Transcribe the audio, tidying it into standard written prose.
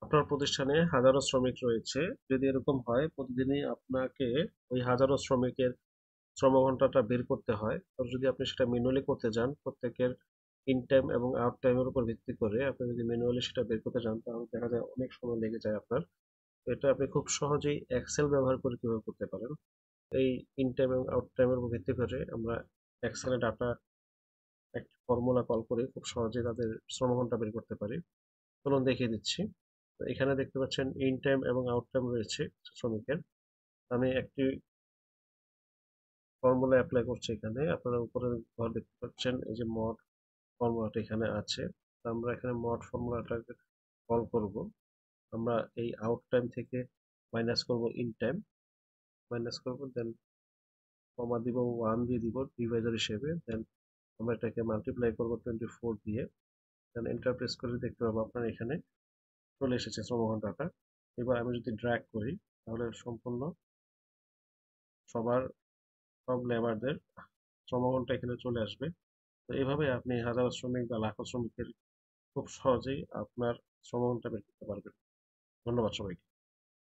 আপনার প্রতিষ্ঠানে হাজারো শ্রমিক রয়েছে। যদি এরকম হয় প্রতিদিনই আপনাকে ওই হাজারো শ্রমিকের শ্রমঘণ্টাটা বের করতে হয়। তো যদি আপনি সেটা ম্যানুয়ালি করতে যান, প্রত্যেকের ইন টাইম এবং আউট টাইমের উপর ভিত্তি করে আপনি যদি ম্যানুয়ালি সেটা বের করতে যান, তাহলে দেখা যায় অনেক সময় লেগে যায় আপনার। তো এটা আপনি খুব সহজেই এক্সেল ব্যবহার করে কিভাবে করতে পারেন। এই ইন টাইম এবং আউট টাইমের উপর ভিত্তি করে আমরা এক্সেলে ডাটা একটা ফর্মুলা কল করে খুব সহজেই তাদের শ্রমঘণ্টা বের করতে পারি। চলুন দেখিয়ে দিচ্ছি। তো এখানে দেখতে পাচ্ছেন ইন টাইম এবং আউট টাইম রয়েছে শ্রমিকের। আমি একটি ফর্মুলা অ্যাপ্লাই করছি এখানে। আপনারা উপরে ঘর দেখতে পাচ্ছেন এই যে মড ফর্মুলাটা এখানে আছে। তো আমরা এখানে মড ফর্মুলাটাকে কল করব। আমরা এই আউট টাইম থেকে মাইনাস করব ইন টাইম, মাইনাস করব, দেন কমা দিব, 1 দিয়ে দিব ডিভাইজার হিসেবে, দেন আমরা এটাকে মাল্টিপ্লাই করব 24 দিয়ে, দেন এন্টার প্রেস করে দেখতে পাবো আপনার এখানে চলে এসেছে শ্রমঘণ্টাটা। এবার আমি যদি ড্র্যাগ করি তাহলে সম্পূর্ণ সবার সব লেবারদের শ্রমঘণ্টা এখানে চলে আসবে। তো এভাবে আপনি হাজারো শ্রমিক বা লাখো শ্রমিকের খুব সহজেই আপনার শ্রমঘণ্টা বের করতে পারবেন। ধন্যবাদ সবাইকে।